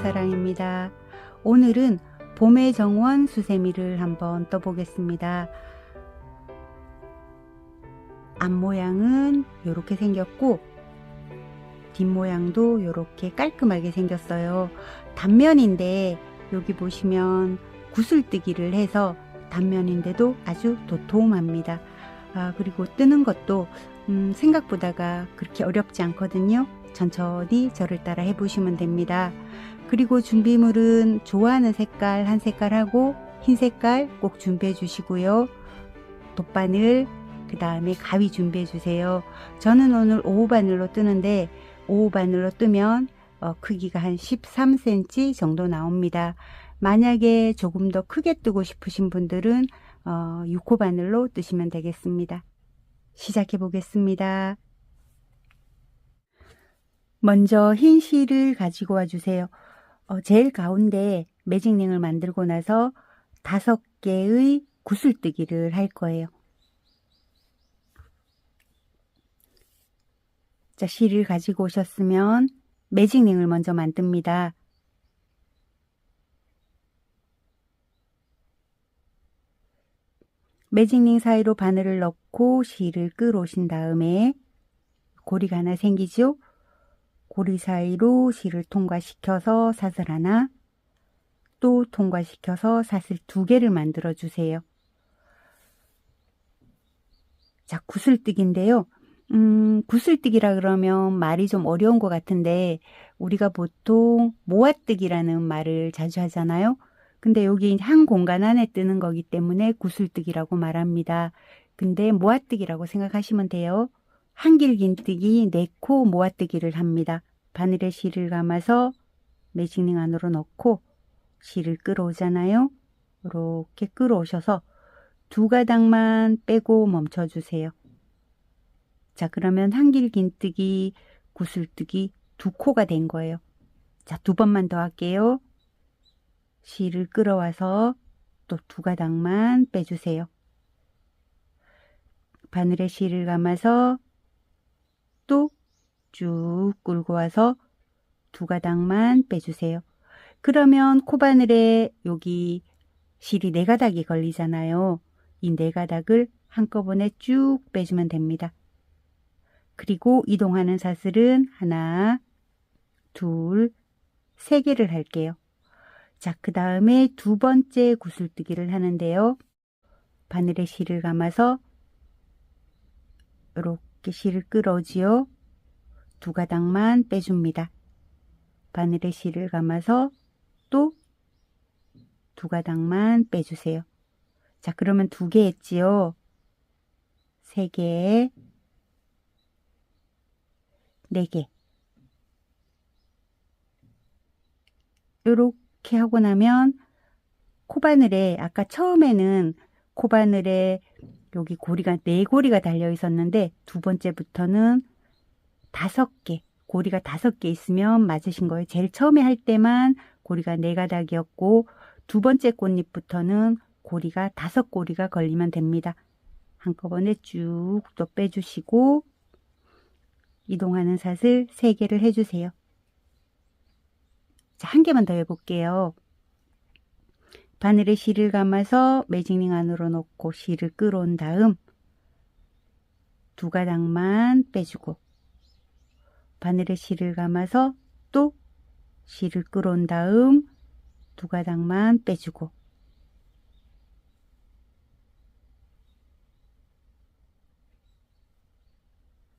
첫사랑입니다. 오늘은 봄의 정원 수세미를 한번 떠보겠습니다. 앞모양은 이렇게 생겼고 뒷모양도 이렇게 깔끔하게 생겼어요. 단면인데 여기 보시면 구슬뜨기를 해서 단면인데도 아주 도톰합니다. 그리고 뜨는 것도 생각보다가 그렇게 어렵지 않거든요. 천천히 저를 따라 해보시면 됩니다. 그리고 준비물은 좋아하는 색깔 한 색깔 하고 흰 색깔 꼭 준비해 주시고요. 돗바늘, 그 다음에 가위 준비해 주세요. 저는 오늘 5호 바늘로 뜨는데 5호 바늘로 뜨면 크기가 한 13cm 정도 나옵니다. 만약에 조금 더 크게 뜨고 싶으신 분들은 6호 바늘로 뜨시면 되겠습니다. 시작해 보겠습니다. 먼저 흰 실을 가지고 와 주세요. 제일 가운데 매직링을 만들고 나서 5개의 구슬뜨기를 할 거예요. 자, 실을 가지고 오셨으면 매직링을 먼저 만듭니다. 매직링 사이로 바늘을 넣고 실을 끌어오신 다음에 고리가 하나 생기죠? 고리 사이로 실을 통과시켜서 사슬 하나, 또 통과시켜서 사슬 2개를 만들어 주세요. 자, 구슬뜨기인데요. 구슬뜨기라 그러면 말이 좀 어려운 것 같은데 우리가 보통 모아뜨기라는 말을 자주 하잖아요. 근데 여기 한 공간 안에 뜨는 거기 때문에 구슬뜨기라고 말합니다. 근데 모아뜨기라고 생각하시면 돼요. 한길긴뜨기, 4코 모아뜨기를 합니다. 바늘에 실을 감아서 매직링 안으로 넣고 실을 끌어오잖아요. 이렇게 끌어오셔서 2가닥만 빼고 멈춰주세요. 자, 그러면 한길긴뜨기, 구슬뜨기 2코가 된 거예요. 자, 2번만 더 할게요. 실을 끌어와서 또 2가닥만 빼주세요. 바늘에 실을 감아서 또 쭉 끌고 와서 2가닥만 빼주세요. 그러면 코바늘에 여기 실이 4가닥이 걸리잖아요. 이 4가닥을 한꺼번에 쭉 빼주면 됩니다. 그리고 이동하는 사슬은 하나, 둘, 3개를 할게요. 자, 그 다음에 2번째 구슬뜨기를 하는데요. 바늘에 실을 감아서 이렇게 실을 끌어오지요. 2가닥만 빼줍니다. 바늘에 실을 감아서 또 2가닥만 빼주세요. 자, 그러면 2개 했지요. 3개, 4개. 이렇게 하고 나면 코바늘에 아까 처음에는 코바늘에 여기 고리가 4고리가 달려 있었는데 2번째부터는 5개, 고리가 5개 있으면 맞으신 거예요. 제일 처음에 할 때만 고리가 4가닥이었고 2번째 꽃잎부터는 고리가 5고리가 걸리면 됩니다. 한꺼번에 쭉 또 빼주시고 이동하는 사슬 3개를 해주세요. 자, 한 개만 더 해볼게요. 바늘에 실을 감아서 매직링 안으로 넣고 실을 끌어온 다음 2가닥만 빼주고 바늘에 실을 감아서 또 실을 끌어온 다음 2가닥만 빼주고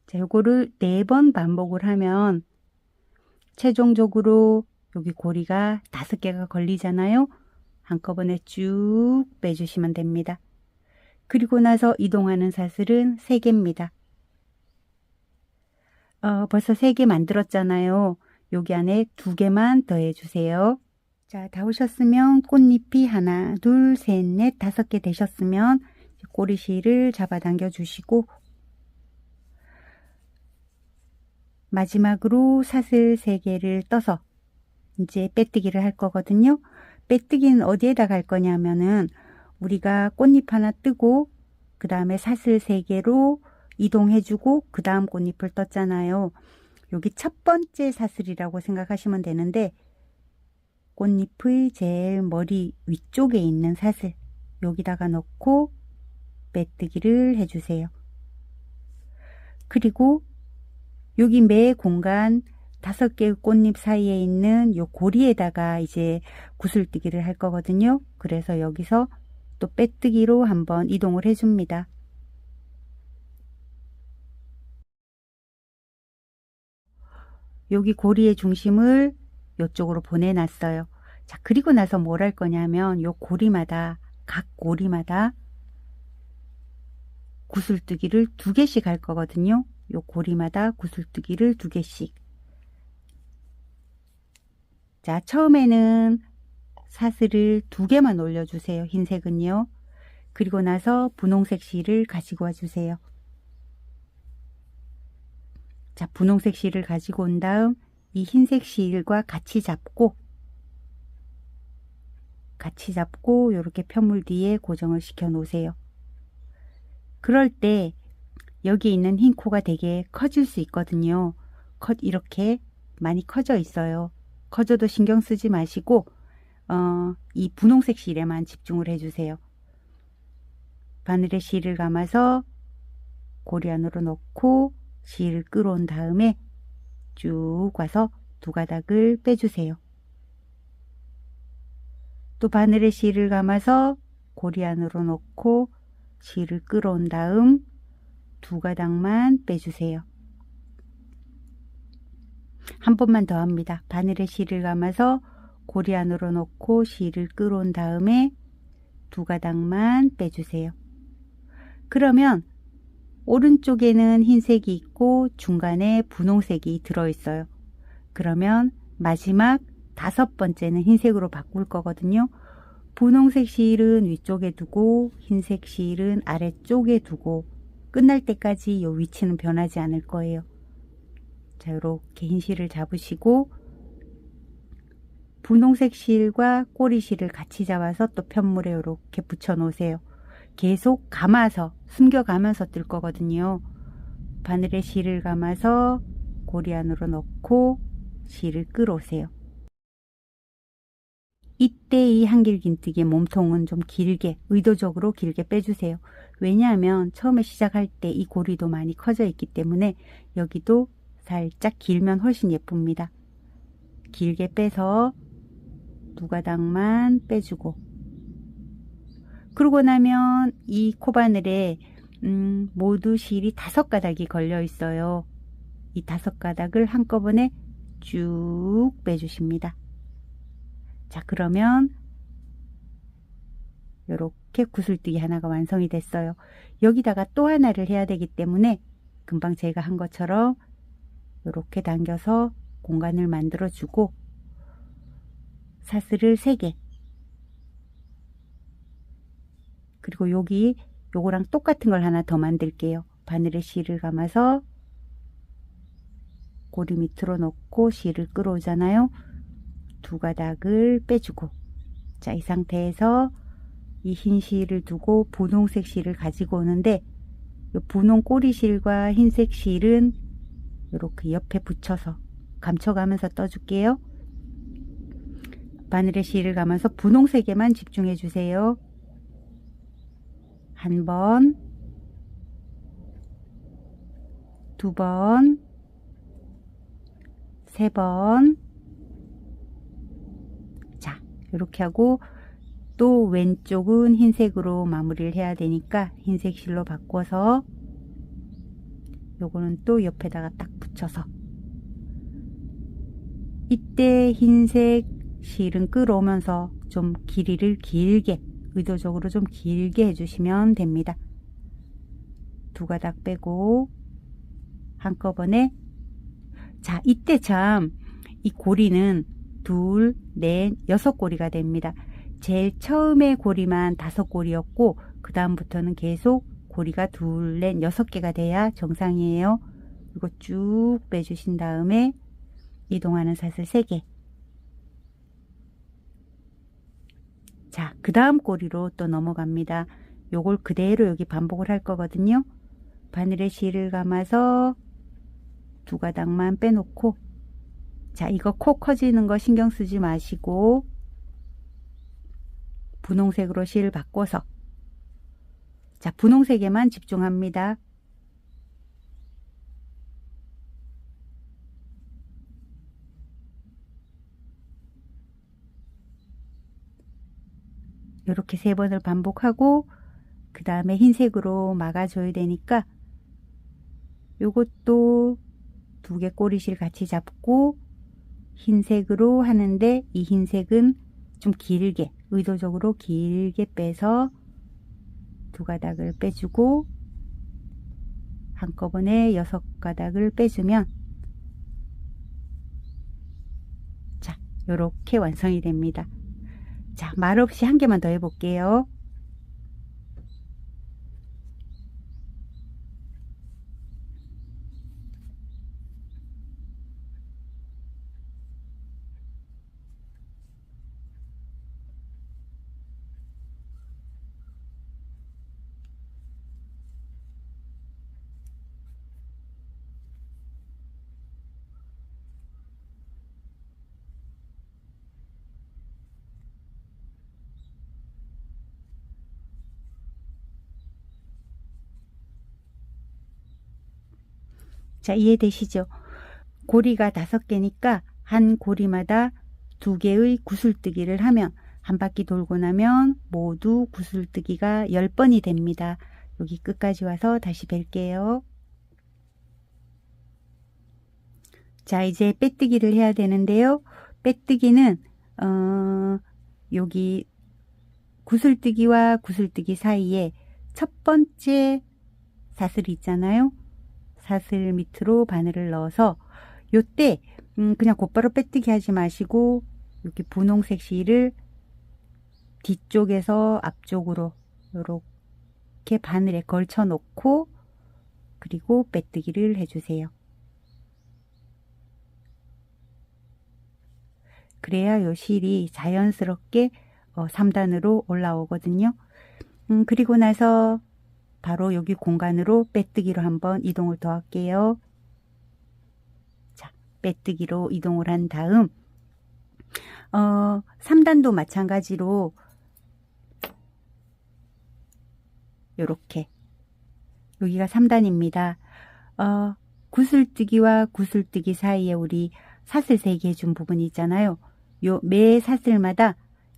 자, 요거를 4번 반복을 하면 최종적으로 여기 고리가 5개가 걸리잖아요. 한꺼번에 쭉 빼주시면 됩니다. 그리고 나서 이동하는 사슬은 3개입니다. 벌써 3개 만들었잖아요. 여기 안에 2개만 더 해주세요. 자, 다 오셨으면 꽃잎이 하나, 둘, 셋, 넷, 5개 되셨으면 꼬리실을 잡아당겨 주시고 마지막으로 사슬 3개를 떠서 이제 빼뜨기를 할 거거든요. 빼뜨기는 어디에다 갈 거냐면은 우리가 꽃잎 하나 뜨고 그 다음에 사슬 3개로 이동해주고 그 다음 꽃잎을 떴잖아요. 여기 첫 번째 사슬이라고 생각하시면 되는데 꽃잎의 제일 머리 위쪽에 있는 사슬 여기다가 넣고 빼뜨기를 해주세요. 그리고 여기 매 공간 5개의 꽃잎 사이에 있는 요 고리에다가 이제 구슬뜨기를 할 거거든요. 그래서 여기서 또 빼뜨기로 한번 이동을 해줍니다. 여기 고리의 중심을 이쪽으로 보내놨어요. 자, 그리고 나서 뭘 할 거냐면 요 고리마다 각 고리마다 구슬뜨기를 2개씩 할 거거든요. 요 고리마다 구슬뜨기를 2개씩. 자, 처음에는 사슬을 2개만 올려주세요. 흰색은요. 그리고 나서 분홍색 실을 가지고 와주세요. 자, 분홍색 실을 가지고 온 다음 이 흰색 실과 같이 잡고 이렇게 편물 뒤에 고정을 시켜 놓으세요. 그럴 때 여기 있는 흰 코가 되게 커질 수 있거든요. 이렇게 많이 커져 있어요. 커져도 신경 쓰지 마시고 이 분홍색 실에만 집중을 해주세요. 바늘에 실을 감아서 고리 안으로 넣고 실을 끌어온 다음에 쭉 와서 2가닥을 빼주세요. 또 바늘에 실을 감아서 고리 안으로 넣고 실을 끌어온 다음 2가닥만 빼주세요. 한 번만 더 합니다. 바늘에 실을 감아서 고리 안으로 넣고 실을 끌어온 다음에 2가닥만 빼주세요. 그러면 오른쪽에는 흰색이 있고 중간에 분홍색이 들어있어요. 그러면 마지막 5번째는 흰색으로 바꿀 거거든요. 분홍색 실은 위쪽에 두고 흰색 실은 아래쪽에 두고 끝날 때까지 이 위치는 변하지 않을 거예요. 자, 이렇게 흰 실을 잡으시고 분홍색 실과 꼬리 실을 같이 잡아서 또 편물에 이렇게 붙여 놓으세요. 계속 감아서 숨겨가면서 뜰 거거든요. 바늘에 실을 감아서 고리 안으로 넣고 실을 끌어오세요. 이때 이 한길긴뜨기의 몸통은 좀 길게, 의도적으로 길게 빼주세요. 왜냐하면 처음에 시작할 때 이 고리도 많이 커져 있기 때문에 여기도 살짝 길면 훨씬 예쁩니다. 길게 빼서 2가닥만 빼주고, 그러고 나면 이 코바늘에 모두 실이 5가닥이 걸려 있어요. 이 5가닥을 한꺼번에 쭉 빼주십니다. 자, 그러면 이렇게 구슬뜨기 하나가 완성이 됐어요. 여기다가 또 하나를 해야 되기 때문에 금방 제가 한 것처럼 이렇게 당겨서 공간을 만들어 주고 사슬을 3개, 그리고 여기 요거랑 똑같은 걸 하나 더 만들게요. 바늘에 실을 감아서 고리 밑으로 넣고 실을 끌어오잖아요. 2가닥을 빼주고, 자, 이 상태에서 이 흰 실을 두고 분홍색 실을 가지고 오는데 이 분홍 꼬리 실과 흰색 실은 이렇게 옆에 붙여서 감춰가면서 떠줄게요. 바늘에 실을 감아서 분홍색에만 집중해 주세요. 1번, 2번, 3번. 자, 이렇게 하고 또 왼쪽은 흰색으로 마무리를 해야 되니까 흰색 실로 바꿔서 요거는 또 옆에다가 딱 붙여서, 이때 흰색 실은 끌어오면서 좀 길이를 길게, 의도적으로 좀 길게 해주시면 됩니다. 2가닥 빼고 한꺼번에, 자, 이때 참 이 고리는 2, 4, 6고리가 됩니다. 제일 처음에 고리만 5고리였고 그 다음부터는 계속 고리가 2, 4, 6개가 돼야 정상이에요. 이거 쭉 빼주신 다음에 이동하는 사슬 3개. 자, 그 다음 고리로 또 넘어갑니다. 요걸 그대로 여기 반복을 할 거거든요. 바늘에 실을 감아서 2가닥만 빼놓고 자, 이거 코 커지는 거 신경 쓰지 마시고 분홍색으로 실 바꿔서, 자, 분홍색에만 집중합니다. 이렇게 3번을 반복하고 그 다음에 흰색으로 막아줘야 되니까 요것도 2개 꼬리실 같이 잡고 흰색으로 하는데, 이 흰색은 좀 길게, 의도적으로 길게 빼서 2가닥을 빼주고 한꺼번에 6가닥을 빼주면, 자, 요렇게 완성이 됩니다. 자, 말없이 한 개만 더 해볼게요. 자, 이해되시죠? 고리가 5개니까 한 고리마다 2개의 구슬뜨기를 하면 한 바퀴 돌고 나면 모두 구슬뜨기가 10번이 됩니다. 여기 끝까지 와서 다시 뵐게요. 자, 이제 빼뜨기를 해야 되는데요. 빼뜨기는 여기 구슬뜨기와 구슬뜨기 사이에 첫 번째 사슬이 있잖아요. 사슬 밑으로 바늘을 넣어서 요때 그냥 곧바로 빼뜨기 하지 마시고 이렇게 분홍색 실을 뒤쪽에서 앞쪽으로 이렇게 바늘에 걸쳐 놓고 그리고 빼뜨기를 해주세요. 그래야 요 실이 자연스럽게 3단으로 올라오거든요. 그리고 나서 바로 여기 공간으로 빼뜨기로 한번 이동을 더 할게요. 자, 빼뜨기로 이동을 한 다음 3단도 마찬가지로 요렇게 여기가 3단입니다. 구슬뜨기와 구슬뜨기 사이에 우리 사슬 3개 해준 부분이 있잖아요. 요 매 사슬마다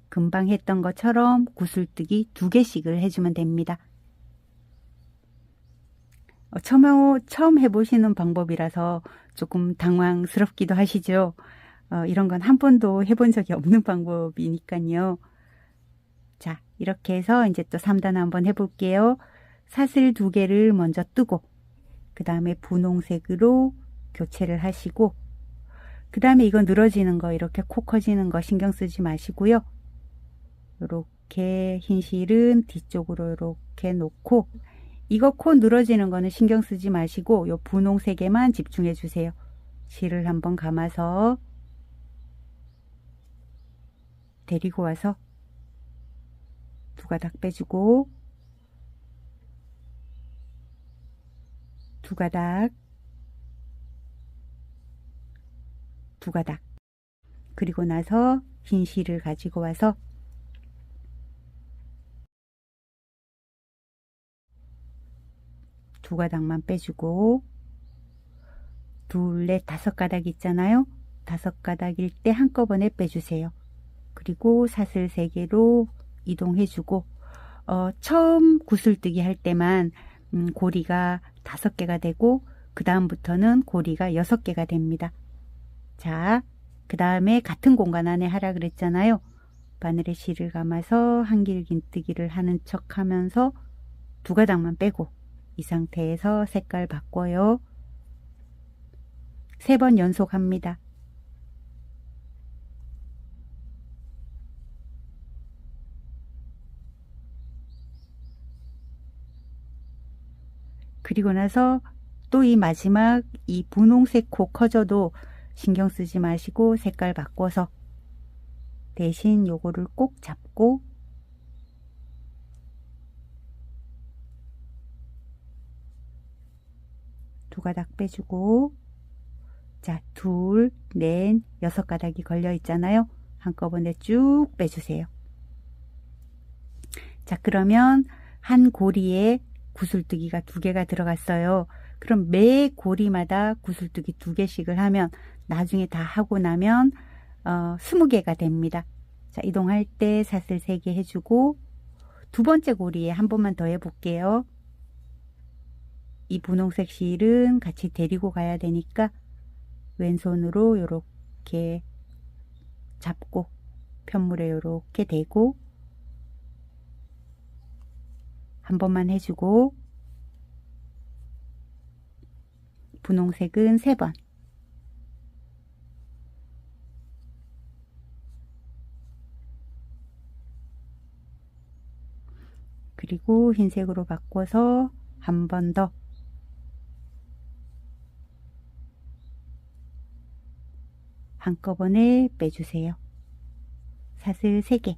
금방 했던 것처럼 구슬뜨기 2개씩을 해주면 됩니다. 처음 해보시는 방법이라서 조금 당황스럽기도 하시죠. 이런 건 한 번도 해본 적이 없는 방법이니까요. 자, 이렇게 해서 이제 또 3단 한번 해볼게요. 사슬 2개를 먼저 뜨고 그 다음에 분홍색으로 교체를 하시고, 그 다음에 이거 늘어지는 거, 이렇게 코 커지는 거 신경 쓰지 마시고요. 이렇게 흰 실은 뒤쪽으로 이렇게 놓고, 이거 코 늘어지는 거는 신경 쓰지 마시고 요 분홍색에만 집중해 주세요. 실을 한번 감아서 데리고 와서 2가닥 빼주고 2가닥 2가닥, 그리고 나서 흰 실을 가지고 와서 두 가닥만 빼주고, 둘, 넷, 5가닥 있잖아요. 5가닥일 때 한꺼번에 빼주세요. 그리고 사슬 3개로 이동해주고, 처음 구슬뜨기 할 때만 고리가 5개가 되고 그 다음부터는 고리가 6개가 됩니다. 자, 그 다음에 같은 공간 안에 하라 그랬잖아요. 바늘에 실을 감아서 한길긴뜨기를 하는 척 하면서 2가닥만 빼고 이 상태에서 색깔 바꿔요. 3번 연속합니다. 그리고 나서 또 이 마지막 이 분홍색 코 커져도 신경 쓰지 마시고 색깔 바꿔서 대신 요거를 꼭 잡고 두 가닥 빼주고 자, 둘, 넷, 6가닥이 걸려 있잖아요. 한꺼번에 쭉 빼주세요. 자, 그러면 한 고리에 구슬뜨기가 2개가 들어갔어요. 그럼 매 고리마다 구슬뜨기 2개씩을 하면 나중에 다 하고 나면 20개가 됩니다. 자, 이동할 때 사슬 3개 해주고 두 번째 고리에 한 번만 더 해볼게요. 이 분홍색 실은 같이 데리고 가야 되니까 왼손으로 이렇게 잡고 편물에 이렇게 대고 한 번만 해주고 분홍색은 3번, 그리고 흰색으로 바꿔서 한 번 더, 한꺼번에 빼주세요. 사슬 3개.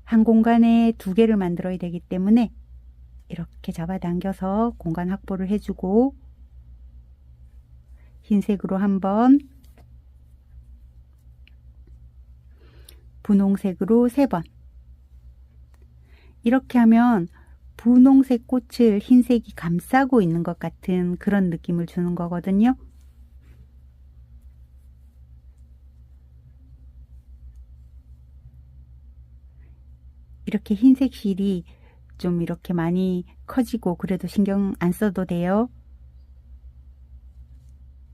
한 공간에 2개를 만들어야 되기 때문에 이렇게 잡아당겨서 공간 확보를 해주고 흰색으로 한번, 분홍색으로 3번. 이렇게 하면 분홍색 꽃을 흰색이 감싸고 있는 것 같은 그런 느낌을 주는 거거든요. 이렇게 흰색 실이 좀 이렇게 많이 커지고 그래도 신경 안 써도 돼요.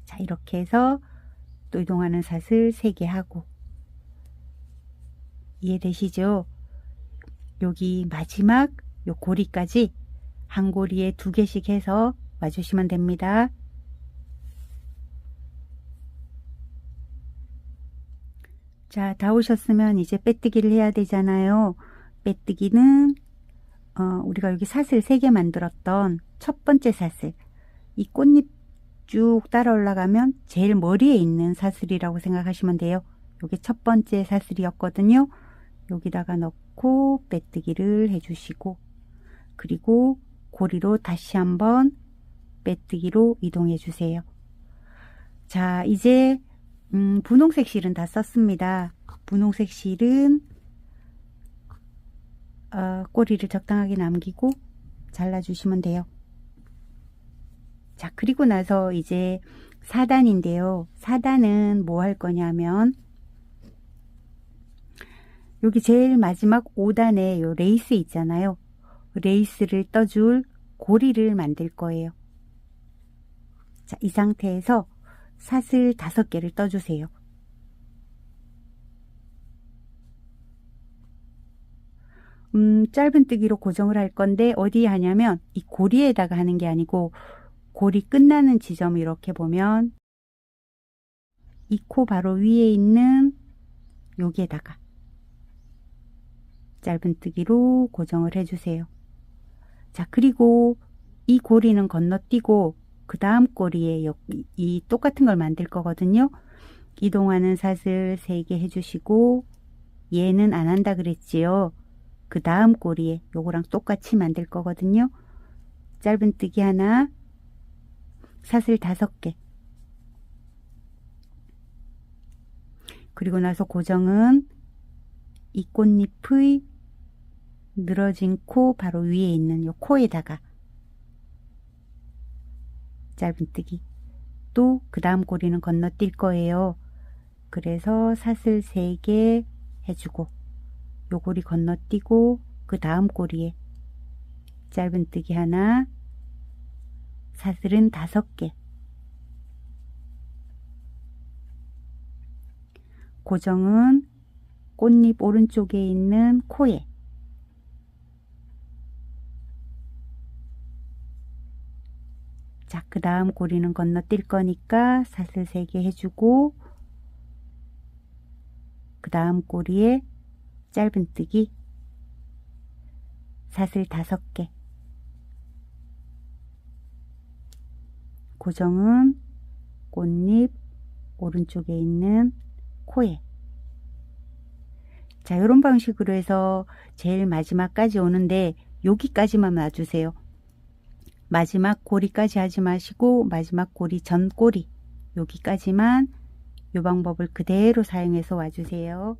자, 이렇게 해서 또 이동하는 사슬 3개 하고, 이해되시죠? 여기 마지막 요 고리까지 한 고리에 2개씩 해서 와주시면 됩니다. 자, 다 오셨으면 이제 빼뜨기를 해야 되잖아요. 빼뜨기는 우리가 여기 사슬 3개 만들었던 첫 번째 사슬, 이 꽃잎 쭉 따라 올라가면 제일 머리에 있는 사슬이라고 생각하시면 돼요. 이게 첫 번째 사슬이었거든요. 여기다가 넣고 빼뜨기를 해주시고, 그리고 고리로 다시 한번 빼뜨기로 이동해 주세요. 자, 이제 분홍색 실은 다 썼습니다. 분홍색 실은 꼬리를 적당하게 남기고 잘라주시면 돼요. 자, 그리고 나서 이제 4단인데요. 4단은 뭐 할 거냐면 여기 제일 마지막 5단에 요 레이스 있잖아요. 레이스를 떠줄 고리를 만들 거예요. 자, 이 상태에서 사슬 5개를 떠주세요. 짧은뜨기로 고정을 할 건데 어디에 하냐면 이 고리에다가 하는 게 아니고 고리 끝나는 지점을 이렇게 보면 이 코 바로 위에 있는 여기에다가 짧은뜨기로 고정을 해주세요. 자, 그리고 이 고리는 건너뛰고 그 다음 고리에 이 똑같은 걸 만들 거거든요. 이동하는 사슬 3개 해주시고, 얘는 안 한다 그랬지요. 그 다음 고리에 요거랑 똑같이 만들 거거든요. 짧은뜨기 하나, 사슬 5개. 그리고 나서 고정은 이 꽃잎의 늘어진 코 바로 위에 있는 요 코에다가 짧은뜨기, 또 그 다음 고리는 건너뛸 거예요. 그래서 사슬 3개 해주고 요 고리 건너뛰고 그 다음 고리에 짧은뜨기 하나, 사슬은 5개, 고정은 꽃잎 오른쪽에 있는 코에, 자, 그 다음 고리는 건너뛸 거니까 사슬 3개 해주고 그 다음 고리에 짧은뜨기, 사슬 5개, 고정은 꽃잎 오른쪽에 있는 코에. 자, 이런 방식으로 해서 제일 마지막까지 오는데 여기까지만 놔주세요. 마지막 고리까지 하지 마시고 마지막 고리 전 고리 여기까지만 이 방법을 그대로 사용해서 와주세요.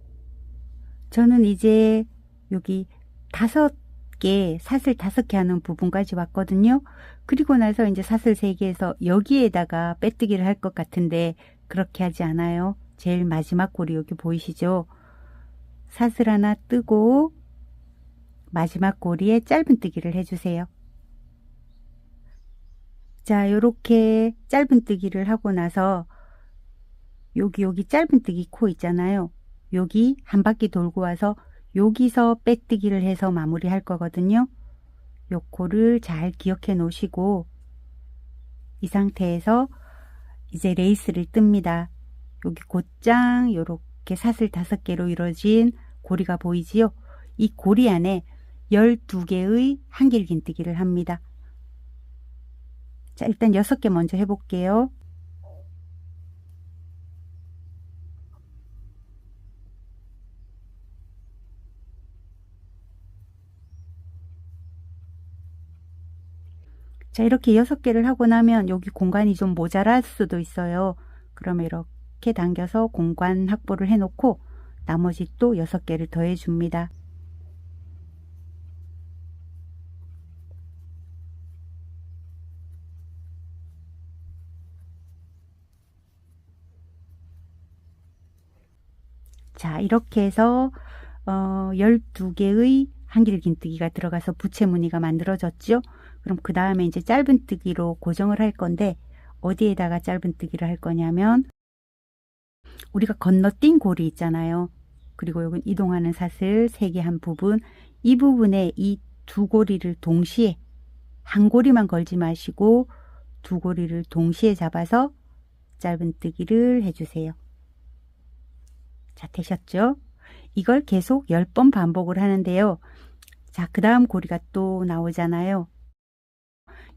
저는 이제 여기 5개, 사슬 5개 하는 부분까지 왔거든요. 그리고 나서 이제 사슬 3개에서 여기에다가 빼뜨기를 할 것 같은데 그렇게 하지 않아요. 제일 마지막 고리 여기 보이시죠? 사슬 하나 뜨고 마지막 고리에 짧은뜨기를 해주세요. 자, 요렇게 짧은뜨기를 하고 나서 여기 짧은뜨기 코 있잖아요. 여기 한 바퀴 돌고 와서 여기서 빼뜨기를 해서 마무리할 거거든요. 요 코를 잘 기억해 놓으시고 이 상태에서 이제 레이스를 뜹니다. 여기 곧장 요렇게 사슬 5개로 이루어진 고리가 보이지요? 이 고리 안에 12개의 한길긴뜨기를 합니다. 자, 일단 6개 먼저 해볼게요. 자, 이렇게 6개를 하고 나면 여기 공간이 좀 모자랄 수도 있어요. 그러면 이렇게 당겨서 공간 확보를 해 놓고 나머지 또 6개를 더해 줍니다. 자, 이렇게 해서 12개의 한길긴뜨기가 들어가서 부채 무늬가 만들어졌죠. 그럼 그 다음에 이제 짧은뜨기로 고정을 할 건데 어디에다가 짧은뜨기를 할 거냐면 우리가 건너뛴 고리 있잖아요. 그리고 여기 이동하는 사슬 3개 한 부분, 이 부분에 이 2고리를 동시에 한 고리만 걸지 마시고 2고리를 동시에 잡아서 짧은뜨기를 해주세요. 자, 되셨죠? 이걸 계속 10번 반복을 하는데요. 자, 그 다음 고리가 또 나오잖아요.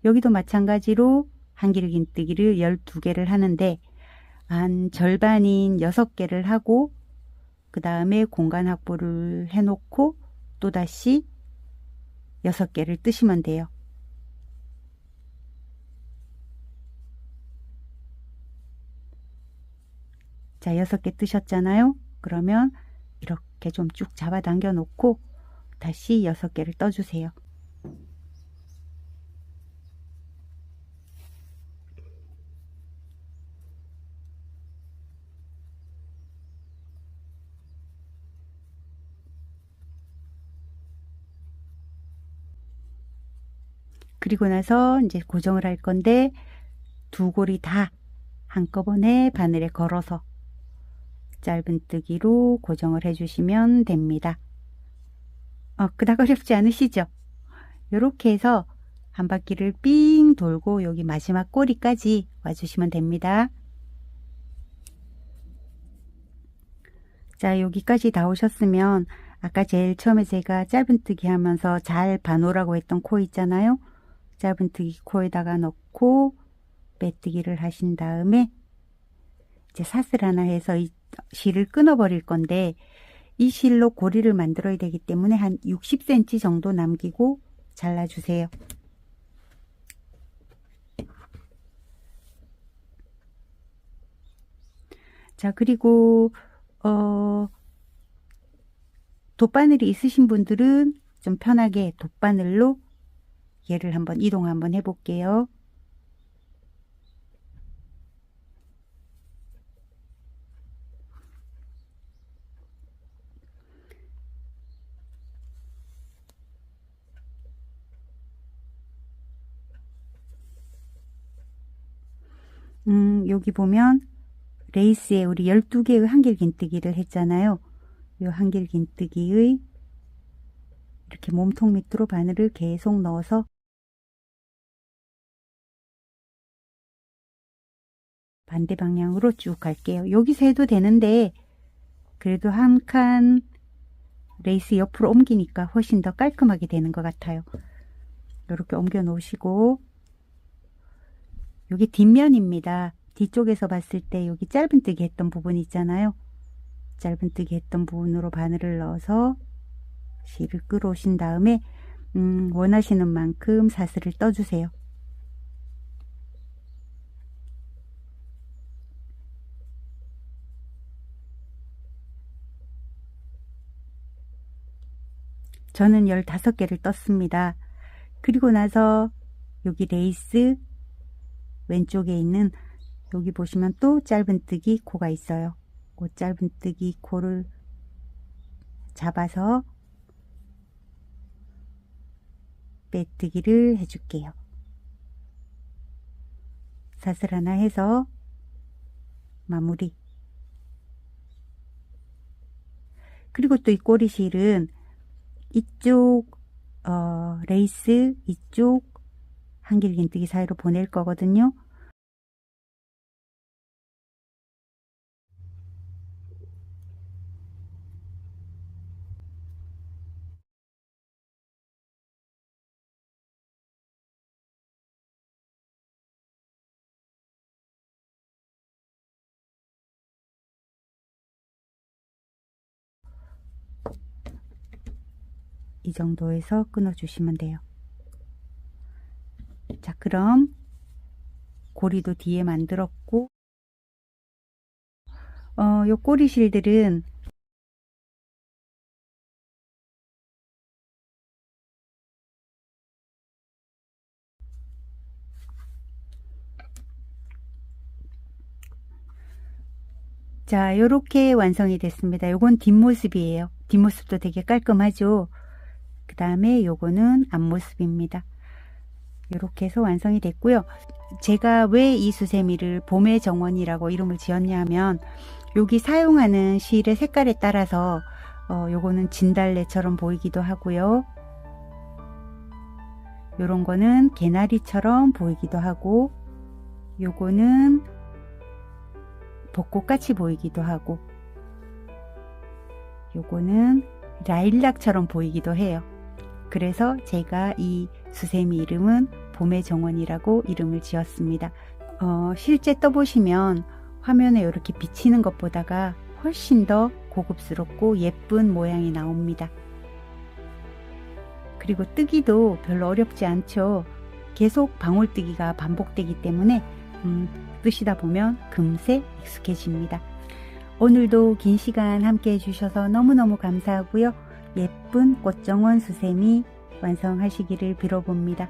여기도 마찬가지로 한길긴뜨기를 12개를 하는데 한 절반인 6개를 하고 그 다음에 공간 확보를 해놓고 또다시 6개를 뜨시면 돼요. 자, 6개 뜨셨잖아요. 그러면 이렇게 좀 쭉 잡아당겨 놓고 다시 6개를 떠주세요. 그리고 나서 이제 고정을 할 건데 2고리 다 한꺼번에 바늘에 걸어서 짧은뜨기로 고정을 해주시면 됩니다. 그닥 어렵지 않으시죠? 이렇게 해서 한 바퀴를 삥 돌고 여기 마지막 꼬리까지 와주시면 됩니다. 자, 여기까지 다 오셨으면 아까 제일 처음에 제가 짧은뜨기 하면서 잘 봐놓으라고 했던 코 있잖아요. 짧은뜨기 코에다가 넣고 빼뜨기를 하신 다음에 이제 사슬 하나 해서 이 실을 끊어 버릴 건데 이 실로 고리를 만들어야 되기 때문에 한 60cm 정도 남기고 잘라주세요. 자, 그리고 돗바늘이 있으신 분들은 좀 편하게 돗바늘로 얘를 한번 이동 한번 해볼게요. 여기 보면 레이스에 우리 12개의 한길긴뜨기를 했잖아요. 이 한길긴뜨기의 이렇게 몸통 밑으로 바늘을 계속 넣어서 반대 방향으로 쭉 갈게요. 여기서 해도 되는데 그래도 한 칸 레이스 옆으로 옮기니까 훨씬 더 깔끔하게 되는 것 같아요. 이렇게 옮겨 놓으시고 여기 뒷면입니다. 뒤쪽에서 봤을 때 여기 짧은뜨기 했던 부분 있잖아요. 짧은뜨기 했던 부분으로 바늘을 넣어서 실을 끌어오신 다음에 원하시는 만큼 사슬을 떠주세요. 저는 15개를 떴습니다. 그리고 나서 여기 레이스 왼쪽에 있는 여기 보시면 또 짧은뜨기 코가 있어요. 그 짧은뜨기 코를 잡아서 빼뜨기를 해줄게요. 사슬 하나 해서 마무리. 그리고 또 이 꼬리실은 이쪽 레이스 이쪽 한길긴뜨기 사이로 보낼 거거든요. 이 정도에서 끊어 주시면 돼요. 자, 그럼 고리도 뒤에 만들었고 요 꼬리실들은 자, 요렇게 완성이 됐습니다. 요건 뒷모습이에요. 뒷모습도 되게 깔끔하죠. 그 다음에 요거는 앞모습입니다. 요렇게 해서 완성이 됐고요. 제가 왜 이 수세미를 봄의 정원이라고 이름을 지었냐면 여기 사용하는 실의 색깔에 따라서 요거는 진달래처럼 보이기도 하고요. 요런 거는 개나리처럼 보이기도 하고 요거는 벚꽃같이 보이기도 하고 요거는 라일락처럼 보이기도 해요. 그래서 제가 이 수세미 이름은 봄의 정원이라고 이름을 지었습니다. 실제 떠보시면 화면에 이렇게 비치는 것보다가 훨씬 더 고급스럽고 예쁜 모양이 나옵니다. 그리고 뜨기도 별로 어렵지 않죠. 계속 방울뜨기가 반복되기 때문에 뜨시다 보면 금세 익숙해집니다. 오늘도 긴 시간 함께 해주셔서 너무너무 감사하고요. 예쁜 꽃정원 수세미 완성하시기를 빌어봅니다.